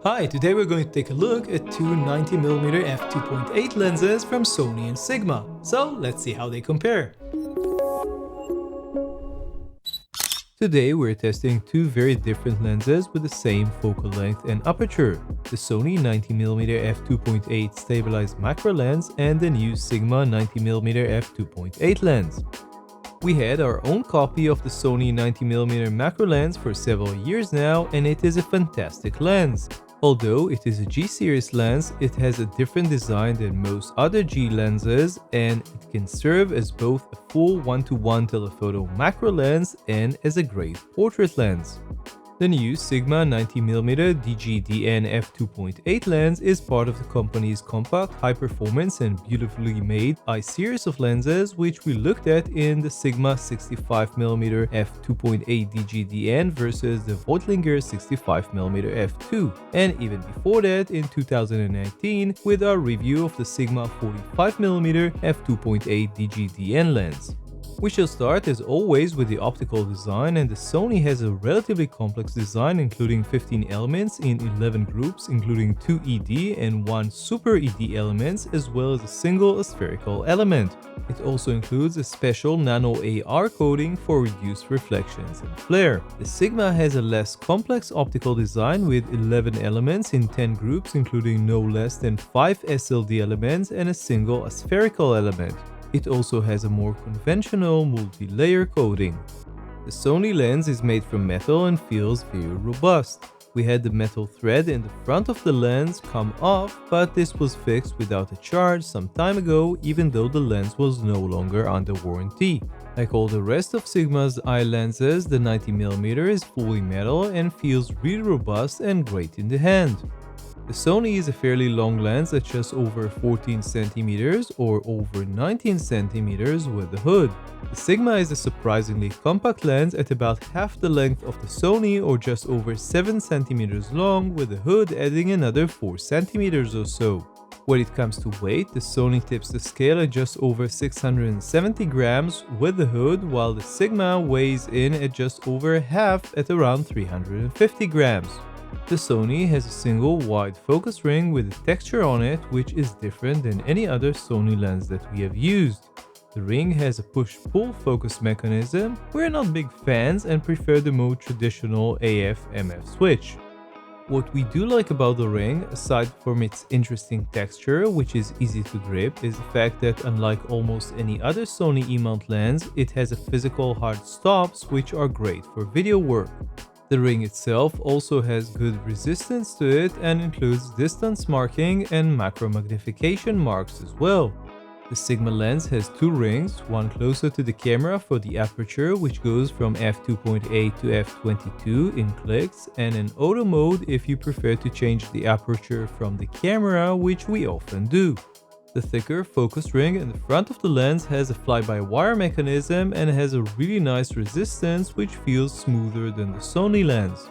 Hi, today we're going to take a look at two 90mm f2.8 lenses from Sony and Sigma. So let's see how they compare. Today we're testing two very different lenses with the same focal length and aperture. The Sony 90mm f2.8 stabilized macro lens and the new Sigma 90mm f2.8 lens. We had our own copy of the Sony 90mm macro lens for several years now, and it is a fantastic lens. Although it is a G-series lens, it has a different design than most other G lenses, and it can serve as both a full 1:1 telephoto macro lens and as a great portrait lens. The new Sigma 90mm DG-DN f2.8 lens is part of the company's compact, high-performance and beautifully made I-series of lenses, which we looked at in the Sigma 65mm f2.8 DG-DN versus the Voigtlinger 65mm f2, and even before that in 2019 with our review of the Sigma 45mm f2.8 DG-DN lens. We shall start as always with the optical design, and the Sony has a relatively complex design including 15 elements in 11 groups, including 2 ED and 1 Super ED elements, as well as a single spherical element. It also includes a special nano AR coating for reduced reflections and flare. The Sigma has a less complex optical design with 11 elements in 10 groups, including no less than 5 SLD elements and a single spherical element. It also has a more conventional multi-layer coating. The Sony lens is made from metal and feels very robust. We had the metal thread in the front of the lens come off, but this was fixed without a charge some time ago, even though the lens was no longer under warranty. Like all the rest of Sigma's eye lenses, the 90mm is fully metal and feels really robust and great in the hand. The Sony is a fairly long lens at just over 14 cm or over 19 cm with the hood. The Sigma is a surprisingly compact lens at about half the length of the Sony or just over 7 cm long, with the hood adding another 4 cm or so. When it comes to weight, the Sony tips the scale at just over 670 grams with the hood, while the Sigma weighs in at just over half at around 350 grams. The Sony has a single wide focus ring with a texture on it which is different than any other Sony lens that we have used. The ring has a push-pull focus mechanism. We're not big fans and prefer the more traditional AF/MF switch. What we do like about the ring, aside from its interesting texture, which is easy to grip, is the fact that unlike almost any other Sony E-mount lens, it has a physical hard stops which are great for video work. The ring itself also has good resistance to it and includes distance marking and macro magnification marks as well. The Sigma lens has two rings, one closer to the camera for the aperture, which goes from f2.8 to f22 in clicks, and an auto mode if you prefer to change the aperture from the camera, which we often do. The thicker focus ring in the front of the lens has a fly-by-wire mechanism and has a really nice resistance which feels smoother than the Sony lens.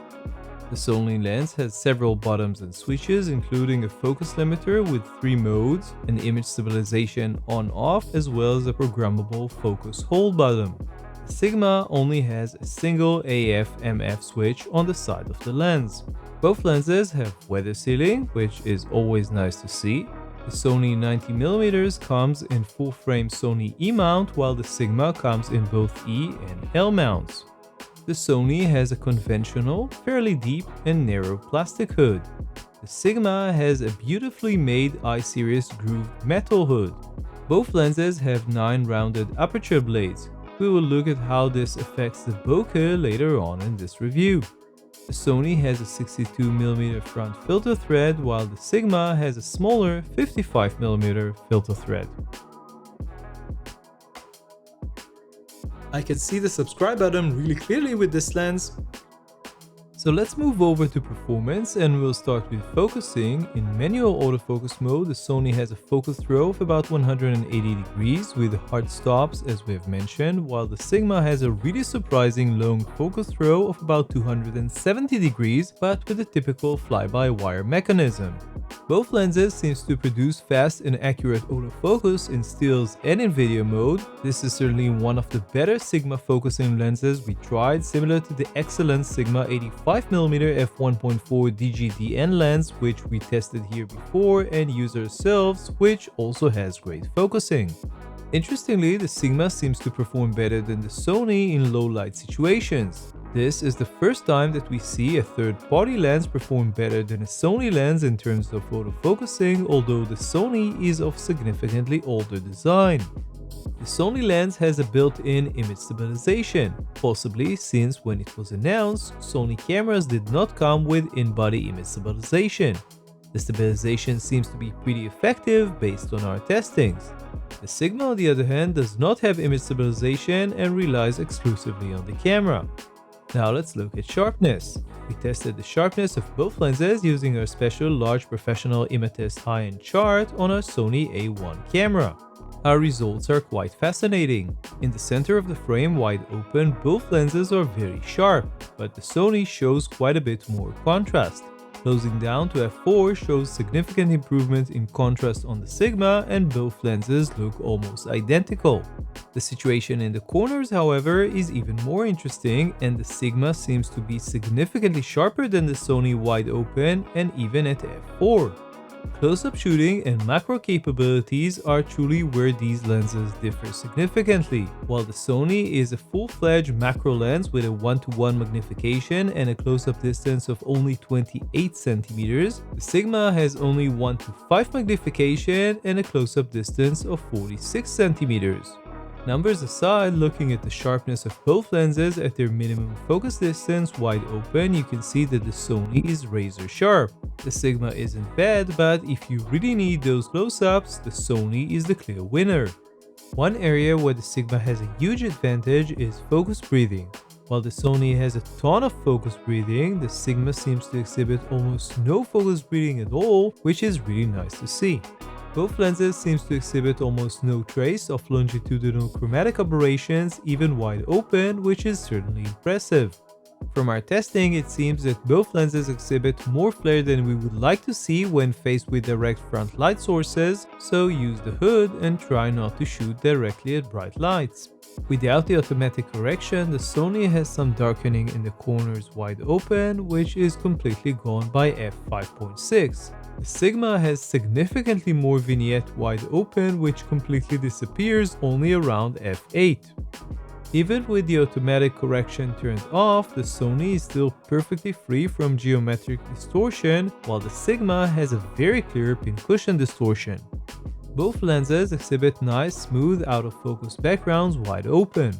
The Sony lens has several buttons and switches, including a focus limiter with 3 modes, an image stabilization on-off, as well as a programmable focus hold button. The Sigma only has a single AF/MF switch on the side of the lens. Both lenses have weather sealing, which is always nice to see. The Sony 90mm comes in full-frame Sony E mount, while the Sigma comes in both E and L mounts. The Sony has a conventional, fairly deep and narrow plastic hood. The Sigma has a beautifully made I-series grooved metal hood. Both lenses have 9 rounded aperture blades. We will look at how this affects the bokeh later on in this review. The Sony has a 62mm front filter thread, while the Sigma has a smaller 55mm filter thread. I can see the subscribe button really clearly with this lens. So let's move over to performance, and we'll start with focusing. In manual autofocus mode, the Sony has a focus throw of about 180 degrees with hard stops as we have mentioned, while the Sigma has a really surprising long focus throw of about 270 degrees, but with a typical fly-by-wire mechanism. Both lenses seems to produce fast and accurate autofocus in stills and in video mode. This is certainly one of the better Sigma focusing lenses we tried, similar to the excellent Sigma 85mm f1.4 DGDN lens which we tested here before and used ourselves, which also has great focusing. Interestingly, the Sigma seems to perform better than the Sony in low light situations. This is the first time that we see a third-party lens perform better than a Sony lens in terms of autofocusing, although the Sony is of significantly older design. The Sony lens has a built-in image stabilization, possibly since when it was announced, Sony cameras did not come with in-body image stabilization. The stabilization seems to be pretty effective based on our testings. The Sigma, on the other hand, does not have image stabilization and relies exclusively on the camera. Now let's look at sharpness. We tested the sharpness of both lenses using our special large professional Imatest high-end chart on our Sony A1 camera. Our results are quite fascinating. In the center of the frame wide open, both lenses are very sharp, but the Sony shows quite a bit more contrast. Closing down to f4 shows significant improvement in contrast on the Sigma, and both lenses look almost identical. The situation in the corners, however, is even more interesting, and the Sigma seems to be significantly sharper than the Sony wide open and even at f4. Close-up shooting and macro capabilities are truly where these lenses differ significantly. While the Sony is a full-fledged macro lens with a 1:1 magnification and a close-up distance of only 28 cm, the Sigma has only 1:5 magnification and a close-up distance of 46 cm. Numbers aside, looking at the sharpness of both lenses at their minimum focus distance wide open, you can see that the Sony is razor sharp. The Sigma isn't bad, but if you really need those close-ups, the Sony is the clear winner. One area where the Sigma has a huge advantage is focus breathing. While the Sony has a ton of focus breathing, the Sigma seems to exhibit almost no focus breathing at all, which is really nice to see. Both lenses seem to exhibit almost no trace of longitudinal chromatic aberrations, even wide open, which is certainly impressive. From our testing, it seems that both lenses exhibit more flare than we would like to see when faced with direct front light sources, so use the hood and try not to shoot directly at bright lights. Without the automatic correction, the Sony has some darkening in the corners wide open, which is completely gone by f5.6. The Sigma has significantly more vignette wide open, which completely disappears only around f8. Even with the automatic correction turned off, the Sony is still perfectly free from geometric distortion, while the Sigma has a very clear pincushion distortion. Both lenses exhibit nice, smooth, out-of-focus backgrounds wide open.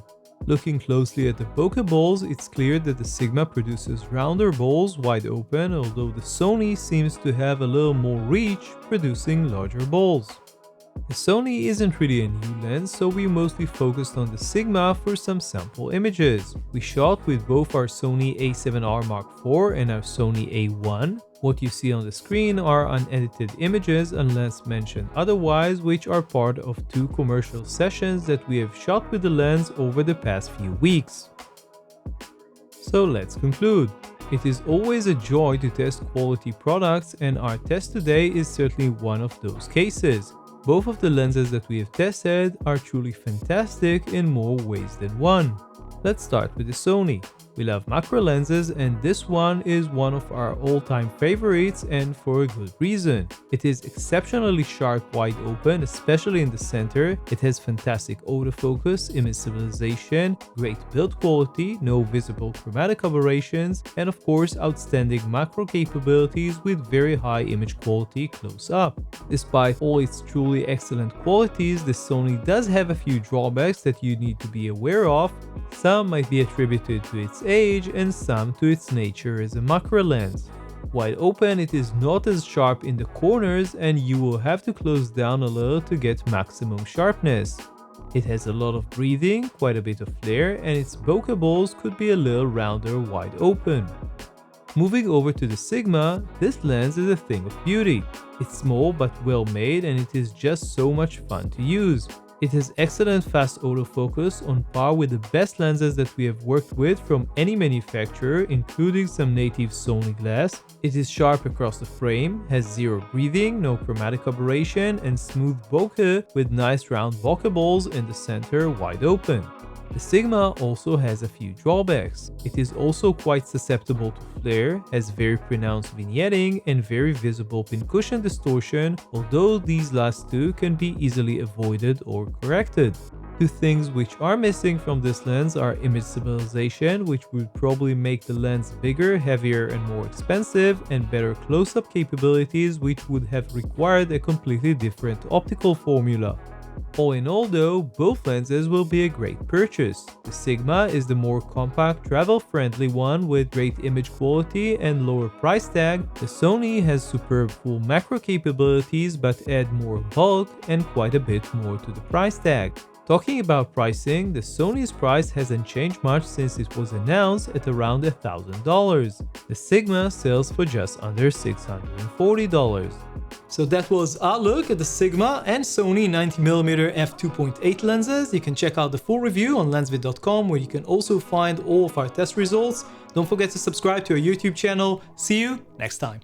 Looking closely at the bokeh balls, it's clear that the Sigma produces rounder balls wide open, although the Sony seems to have a little more reach, producing larger balls. The Sony isn't really a new lens, so we mostly focused on the Sigma for some sample images. We shot with both our Sony a7R Mark IV and our Sony a1. What you see on the screen are unedited images unless mentioned otherwise, which are part of 2 commercial sessions that we have shot with the lens over the past few weeks. So let's conclude. It is always a joy to test quality products, and our test today is certainly one of those cases. Both of the lenses that we have tested are truly fantastic in more ways than one. Let's start with the Sony. We love macro lenses, and this one is one of our all-time favorites, and for a good reason. It is exceptionally sharp wide open, especially in the center. It has fantastic autofocus, image stabilization, great build quality, no visible chromatic aberrations, and of course outstanding macro capabilities with very high image quality close up. Despite all its truly excellent qualities, the Sony does have a few drawbacks that you need to be aware of. Some might be attributed to its age and some to its nature as a macro lens. Wide open, it is not as sharp in the corners, and you will have to close down a little to get maximum sharpness. It has a lot of breathing, quite a bit of flare, and its bokeh balls could be a little rounder wide open. Moving over to the Sigma, this lens is a thing of beauty. It's small but well made, and it is just so much fun to use. It has excellent fast autofocus on par with the best lenses that we have worked with from any manufacturer, including some native Sony glass. It is sharp across the frame, has zero breathing, no chromatic aberration, and smooth bokeh with nice round bokeh balls in the center wide open. The Sigma also has a few drawbacks. It is also quite susceptible to flare, has very pronounced vignetting and very visible pincushion distortion, although these last two can be easily avoided or corrected. Two things which are missing from this lens are image stabilization, which would probably make the lens bigger, heavier and more expensive, and better close-up capabilities, which would have required a completely different optical formula. All in all though, both lenses will be a great purchase. The Sigma is the more compact, travel-friendly one with great image quality and lower price tag. The Sony has superb full macro capabilities but add more bulk and quite a bit more to the price tag. Talking about pricing, the Sony's price hasn't changed much since it was announced at around $1,000. The Sigma sells for just under $640. So that was our look at the Sigma and Sony 90mm f2.8 lenses. You can check out the full review on lensvid.com, where you can also find all of our test results. Don't forget to subscribe to our YouTube channel. See you next time.